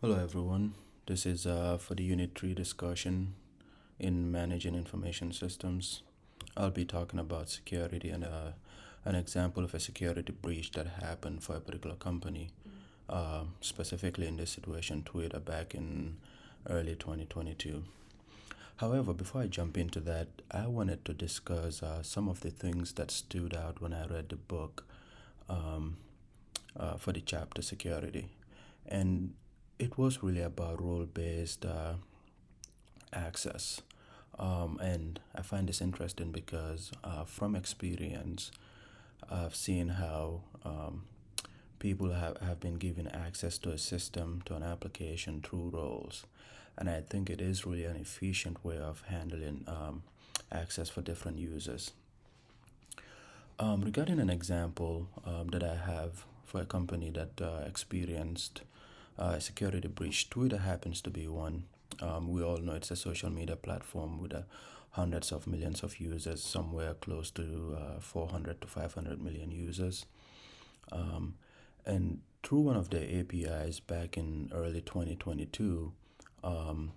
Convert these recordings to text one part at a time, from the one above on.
Hello, everyone. This is for the Unit 3 discussion in Managing Information Systems. I'll be talking about security and an example of a security breach that happened for a particular company, specifically in this situation, Twitter, back in early 2022. However, before I jump into that, I wanted to discuss some of the things that stood out when I read the book um, for the chapter security. And it was really about role based access. And I find this interesting because from experience, I've seen how people have been given access to a system, to an application through roles. And I think it is really an efficient way of handling access for different users. Regarding an example that I have for a company that experienced a security breach, Twitter happens to be one. We all know it's a social media platform with hundreds of millions of users, somewhere close to 400 to 500 million users. Um, and through one of their APIs back in early 2022, um,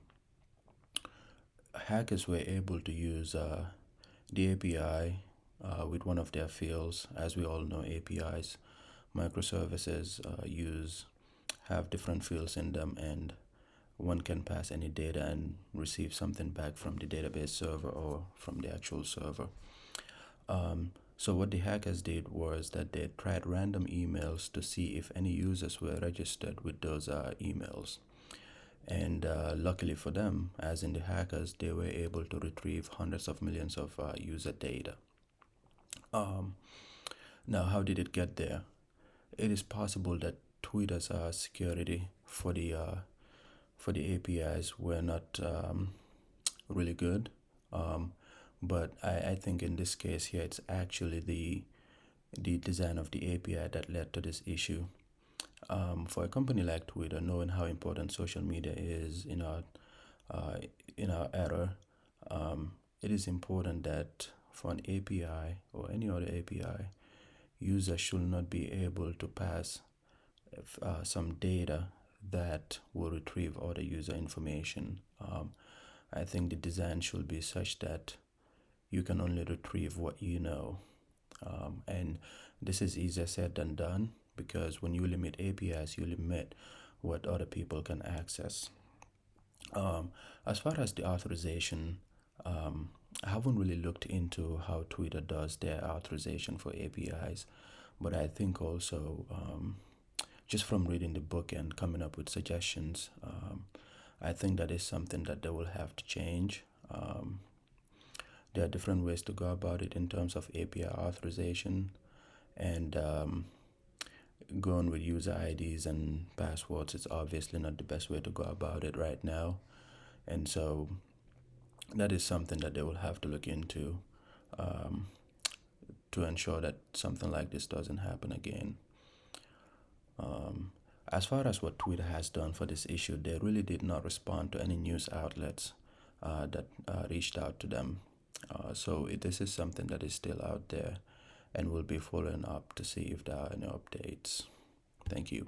hackers were able to use the API with one of their fields. As we all know, APIs, microservices use have different fields in them, and one can pass any data and receive something back from the database server or from the actual server. So what the hackers did was that they tried random emails to see if any users were registered with those emails. And luckily for them, as in the hackers, they were able to retrieve hundreds of millions of user data. Um, Now, how did it get there? It is possible that Twitter's security for the APIs were not really good, um, but I think in this case here it's actually the design of the API that led to this issue. For a company like Twitter, knowing how important social media is uh, in our era, um, it is important that for an API or any other API, users should not be able to pass some data that will retrieve other user information. I think the design should be such that you can only retrieve what you know. And this is easier said than done because when you limit APIs, you limit what other people can access. Um, as far as the authorization, I haven't really looked into how Twitter does their authorization for APIs, but I think also just from reading the book and coming up with suggestions, I think that is something that they will have to change. Um, there are different ways to go about it in terms of API authorization and going with user IDs and passwords. It's obviously not the best way to go about it right now. And so that is something that they will have to look into um, to ensure that something like this doesn't happen again. Um, as far as what Twitter has done for this issue, they really did not respond to any news outlets that reached out to them. This is something that is still out there, and we'll be following up to see if there are any updates. Thank you.